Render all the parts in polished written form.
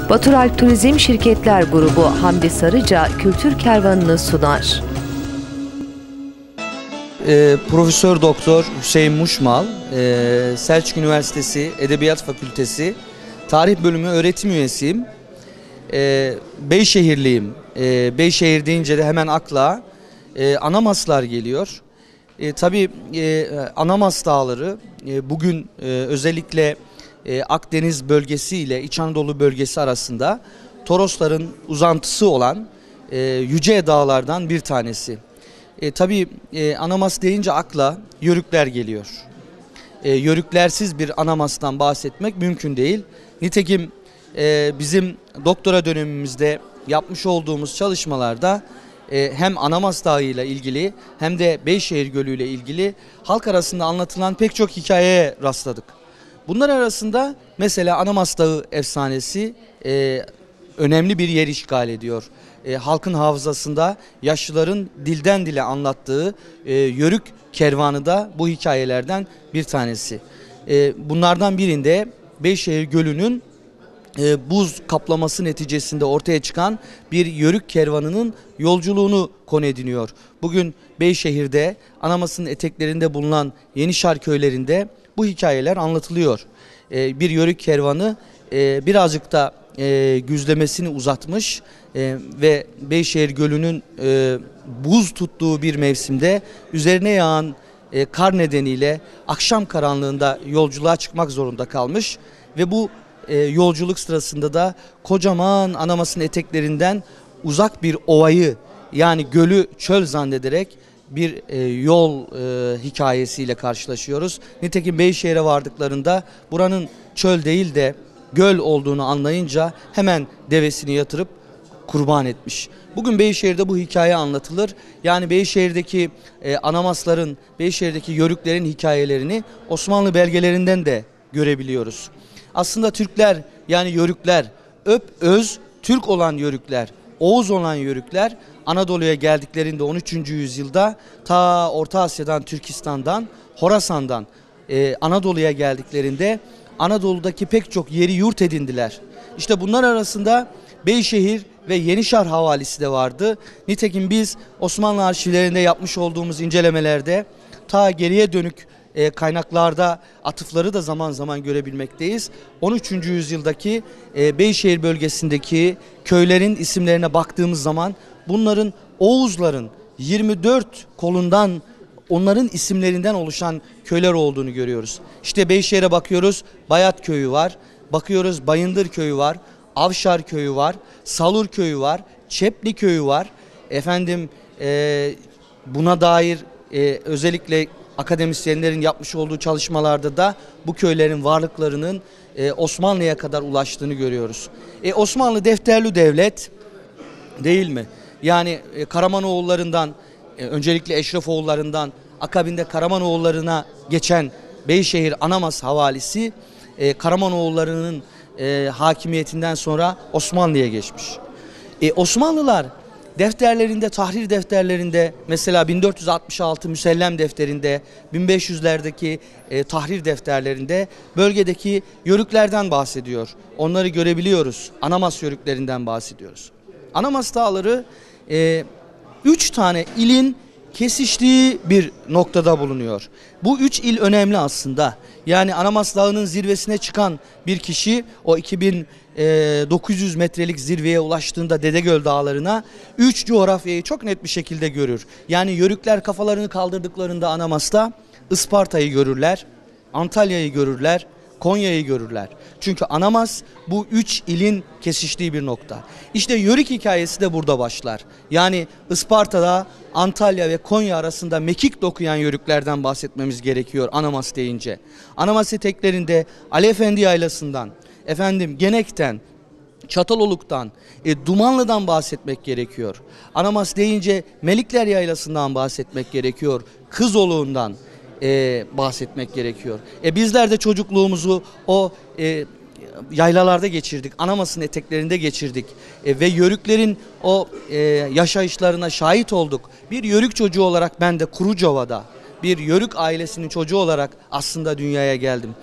Baturalp Turizm Şirketler Grubu Hamdi Sarıca Kültür Kervanı'nı sunar. Profesör Doktor Hüseyin Muşmal, Selçuk Üniversitesi Edebiyat Fakültesi Tarih Bölümü öğretim üyesiyim. Beyşehirliyim. Beyşehir deyince de hemen akla Anamaslar geliyor. Tabii Anamas Dağları bugün özellikle Akdeniz bölgesi ile İç Anadolu bölgesi arasında Torosların uzantısı olan yüce dağlardan bir tanesi. Tabii Anamas deyince akla Yörükler geliyor. Yörüklersiz bir Anamas'tan bahsetmek mümkün değil. Nitekim bizim doktora dönemimizde yapmış olduğumuz çalışmalarda hem Anamas Dağı ile ilgili hem de Beyşehir Gölü ile ilgili halk arasında anlatılan pek çok hikayeye rastladık. Bunlar arasında mesela Anamas Dağı efsanesi önemli bir yer işgal ediyor. Halkın hafızasında yaşlıların dilden dile anlattığı Yörük kervanı da bu hikayelerden bir tanesi. Bunlardan birinde Beyşehir Gölü'nün buz kaplaması neticesinde ortaya çıkan bir Yörük kervanının yolculuğunu konu ediniyor. Bugün Beyşehir'de Anamas'ın eteklerinde bulunan Yenişar köylerinde bu hikayeler anlatılıyor. Bir Yörük kervanı birazcık da güzlemesini uzatmış ve Beyşehir Gölü'nün buz tuttuğu bir mevsimde üzerine yağan kar nedeniyle akşam karanlığında yolculuğa çıkmak zorunda kalmış ve bu yolculuk sırasında da kocaman Anamas'ın eteklerinden uzak bir ovayı, yani gölü çöl zannederek bir yol hikayesiyle karşılaşıyoruz. Nitekim Beyşehir'e vardıklarında buranın çöl değil de göl olduğunu anlayınca hemen devesini yatırıp kurban etmiş. Bugün Beyşehir'de bu hikaye anlatılır. Yani Beyşehir'deki Anamasların, Beyşehir'deki Yörüklerin hikayelerini Osmanlı belgelerinden de görebiliyoruz. Aslında Türkler, yani Yörükler, öz Türk olan Yörükler, Oğuz olan Yörükler Anadolu'ya geldiklerinde 13. yüzyılda ta Orta Asya'dan, Türkistan'dan, Horasan'dan Anadolu'ya geldiklerinde Anadolu'daki pek çok yeri yurt edindiler. İşte bunlar arasında Beyşehir ve Yenişar havalisi de vardı. Nitekim biz Osmanlı arşivlerinde yapmış olduğumuz incelemelerde ta geriye dönük kaynaklarda atıfları da zaman zaman görebilmekteyiz. 13. yüzyıldaki Beyşehir bölgesindeki köylerin isimlerine baktığımız zaman bunların Oğuzların 24 kolundan, onların isimlerinden oluşan köyler olduğunu görüyoruz. İşte Beyşehir'e bakıyoruz, Bayat köyü var, bakıyoruz Bayındır köyü var, Avşar köyü var, Salur köyü var, Çepli köyü var. Buna dair özellikle akademisyenlerin yapmış olduğu çalışmalarda da bu köylerin varlıklarının Osmanlı'ya kadar ulaştığını görüyoruz. Osmanlı defterli devlet değil mi? Yani Karamanoğullarından, öncelikle Eşrefoğullarından, akabinde Karamanoğullarına geçen Beyşehir Anamas havalisi Karamanoğullarının hakimiyetinden sonra Osmanlı'ya geçmiş. Osmanlılar defterlerinde, tahrir defterlerinde, mesela 1466 Müsellem defterinde, 1500'lerdeki tahrir defterlerinde bölgedeki Yörüklerden bahsediyor. Onları görebiliyoruz. Anamas Yörüklerinden bahsediyoruz. Anamas Dağları 3 tane ilin kesiştiği bir noktada bulunuyor. Bu 3 il önemli aslında. Yani Anamas Dağı'nın zirvesine çıkan bir kişi o 2900 metrelik zirveye ulaştığında Dedegöl Dağları'na 3 coğrafyayı çok net bir şekilde görür. Yani Yörükler kafalarını kaldırdıklarında Anamas'ta Isparta'yı görürler, Antalya'yı görürler, Konya'yı görürler. Çünkü Anamas bu 3 ilin kesiştiği bir nokta. İşte Yörük hikayesi de burada başlar. Yani Isparta'da Antalya ve Konya arasında mekik dokuyan Yörüklerden bahsetmemiz gerekiyor Anamas deyince. Anamas eteklerinde Ali Efendi Yaylası'ndan, Genek'ten, Çataloluk'tan, Dumanlı'dan bahsetmek gerekiyor. Anamas deyince Melikler Yaylası'ndan bahsetmek gerekiyor. Kızoluğundan bahsetmek gerekiyor. Bizler de çocukluğumuzu o yaylalarda geçirdik. Anamas'ın eteklerinde geçirdik. Ve Yörüklerin o yaşayışlarına şahit olduk. Bir Yörük çocuğu olarak ben de Kurucova'da bir Yörük ailesinin çocuğu olarak aslında dünyaya geldim.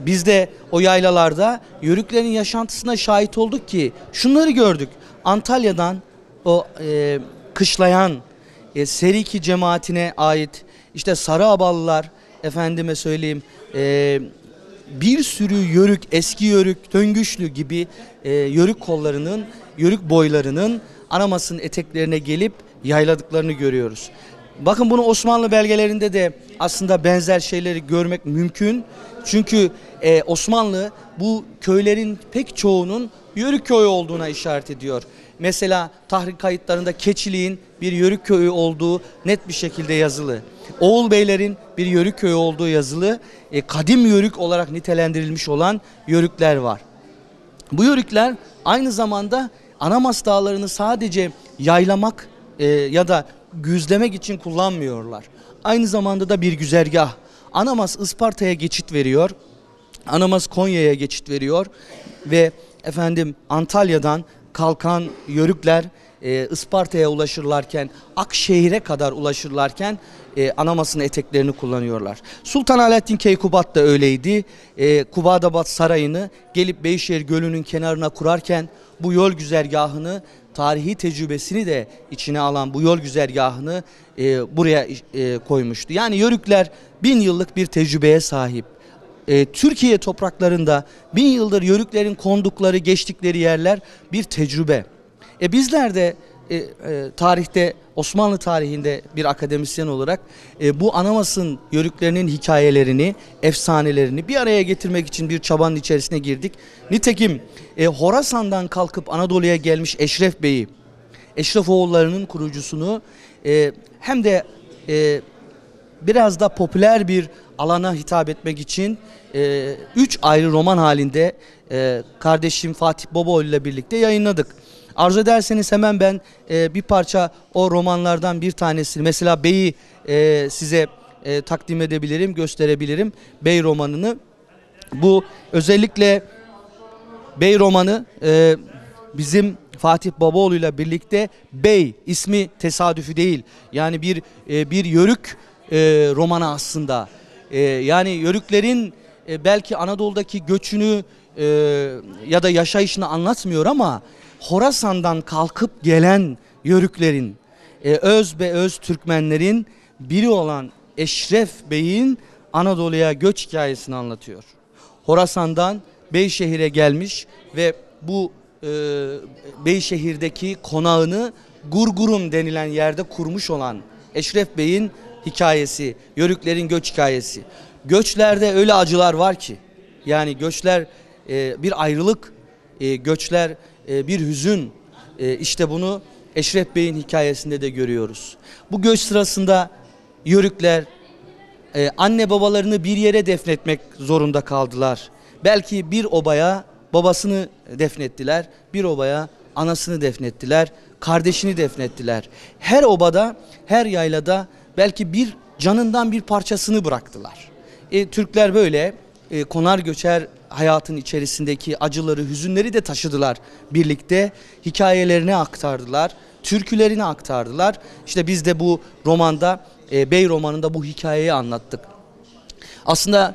biz de o yaylalarda Yörüklerin yaşantısına şahit olduk ki şunları gördük. Antalya'dan o kışlayan Seriki cemaatine ait işte Sarıaballılar, efendime söyleyeyim, bir sürü yörük, eski yörük, döngüşlü gibi yörük kollarının, yörük boylarının Anamas'ın eteklerine gelip yayladıklarını görüyoruz. Bakın bunu Osmanlı belgelerinde de aslında benzer şeyleri görmek mümkün. Çünkü Osmanlı bu köylerin pek çoğunun yörük köyü olduğuna işaret ediyor. Mesela tahrik kayıtlarında Keçilik'in bir yörük köyü olduğu net bir şekilde yazılı. Oğul Beylerin bir yörük köyü olduğu yazılı. Kadim yörük olarak nitelendirilmiş olan yörükler var. Bu yörükler aynı zamanda Anamas Dağları'nı sadece yaylamak ya da güzlemek için kullanmıyorlar. Aynı zamanda da bir güzergah. Anamas Isparta'ya geçit veriyor. Anamas Konya'ya geçit veriyor ve Antalya'dan kalkan yörükler Isparta'ya ulaşırlarken, Akşehir'e kadar ulaşırlarken Anamas'ın eteklerini kullanıyorlar. Sultan Alaaddin Keykubat da öyleydi. Kubadabat Sarayı'nı gelip Beyşehir Gölü'nün kenarına kurarken bu yol güzergahını, tarihi tecrübesini de içine alan bu yol güzergahını buraya koymuştu. Yani yörükler 1000 yıllık bir tecrübeye sahip. Türkiye topraklarında 1000 yıldır yörüklerin kondukları, geçtikleri yerler bir tecrübe. Bizler de tarihte, Osmanlı tarihinde bir akademisyen olarak bu Anamas'ın yörüklerinin hikayelerini, efsanelerini bir araya getirmek için bir çabanın içerisine girdik. Nitekim Horasan'dan kalkıp Anadolu'ya gelmiş Eşref Bey'i, Eşrefoğulları'nın kurucusunu hem de biraz da popüler bir alana hitap etmek için 3 ayrı roman halinde kardeşim Fatih Babaoğlu ile birlikte yayınladık. Arzu ederseniz hemen ben bir parça o romanlardan bir tanesini, mesela Bey'i size takdim edebilirim, gösterebilirim. Bey romanını. Bu özellikle Bey romanı bizim Fatih Babaoğlu ile birlikte Bey ismi tesadüfi değil. Yani bir yörük romanı aslında. Yani yörüklerin belki Anadolu'daki göçünü ya da yaşayışını anlatmıyor ama Horasan'dan kalkıp gelen yörüklerin, öz be öz Türkmenlerin biri olan Eşref Bey'in Anadolu'ya göç hikayesini anlatıyor. Horasan'dan Beyşehir'e gelmiş ve bu Beyşehir'deki konağını Gurgurum denilen yerde kurmuş olan Eşref Bey'in hikayesi, yörüklerin göç hikayesi. Göçlerde öyle acılar var ki, yani göçler bir ayrılık, göçler bir hüzün. İşte bunu Eşref Bey'in hikayesinde de görüyoruz. Bu göç sırasında yörükler anne babalarını bir yere defnetmek zorunda kaldılar. Belki bir obaya babasını defnettiler, bir obaya anasını defnettiler, kardeşini defnettiler. Her obada, her yaylada belki bir canından bir parçasını bıraktılar. Türkler böyle konar göçer hayatın içerisindeki acıları, hüzünleri de taşıdılar birlikte. Hikayelerini aktardılar, türkülerini aktardılar. İşte biz de bu romanda, Bey romanında bu hikayeyi anlattık. Aslında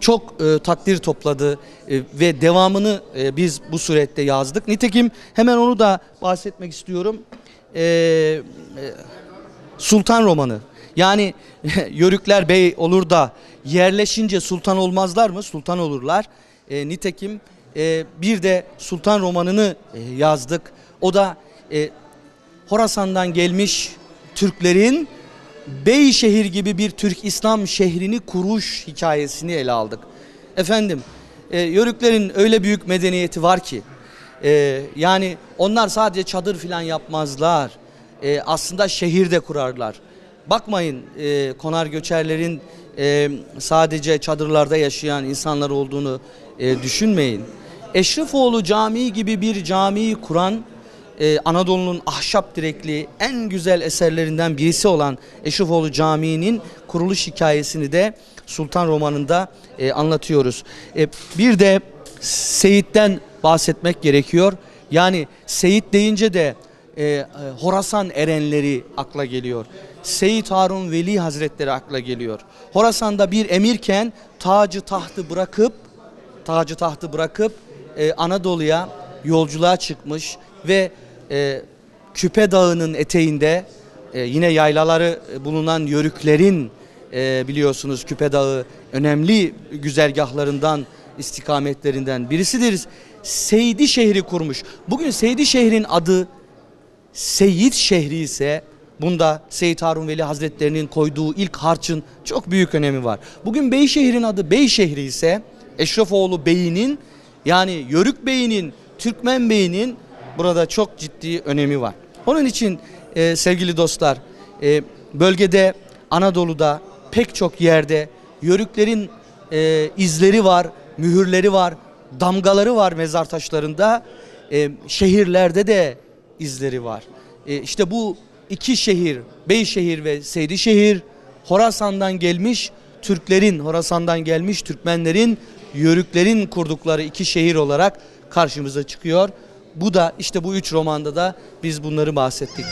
çok takdir topladı ve devamını biz bu surette yazdık. Nitekim hemen onu da bahsetmek istiyorum. Sultan romanı. Yani yörükler bey olur da yerleşince sultan olmazlar mı? Sultan olurlar. Nitekim bir de sultan romanını yazdık. O da Horasan'dan gelmiş Türklerin Beyşehir gibi bir Türk İslam şehrini kuruş hikayesini ele aldık. Yörüklerin öyle büyük medeniyeti var ki yani onlar sadece çadır filan yapmazlar. Aslında şehirde kurarlar. Bakmayın konar göçerlerin sadece çadırlarda yaşayan insanlar olduğunu düşünmeyin. Eşrefoğlu Camii gibi bir camiyi kuran Anadolu'nun ahşap direkli en güzel eserlerinden birisi olan Eşrefoğlu Camii'nin kuruluş hikayesini de Sultan romanında anlatıyoruz. Bir de Seyit'ten bahsetmek gerekiyor. Yani Seyit deyince de Horasan erenleri akla geliyor. Seyit Harun Veli Hazretleri akla geliyor. Horasan'da bir emirken tacı tahtı bırakıp tacı tahtı bırakıp Anadolu'ya yolculuğa çıkmış ve Küpe Dağı'nın eteğinde yine yaylaları bulunan Yörüklerin biliyorsunuz Küpe Dağı önemli güzergahlarından, istikametlerinden birisidir. Seydi şehri kurmuş. Bugün Seydi şehrin adı Seyit şehri ise bunda Seyyid Harun Veli Hazretlerinin koyduğu ilk harçın çok büyük önemi var. Bugün Beyşehir'in adı Beyşehri ise Eşrefoğlu Bey'inin, yani Yörük Bey'inin, Türkmen Bey'inin burada çok ciddi önemi var. Onun için sevgili dostlar, bölgede, Anadolu'da pek çok yerde Yörüklerin izleri var, mühürleri var, damgaları var mezar taşlarında. Şehirlerde de izleri var. İşte bu iki şehir, Beyşehir ve Seydişehir, Horasan'dan gelmiş Türklerin, Horasan'dan gelmiş Türkmenlerin, Yörüklerin kurdukları iki şehir olarak karşımıza çıkıyor. Bu da işte bu üç romanda da biz bunları bahsettik.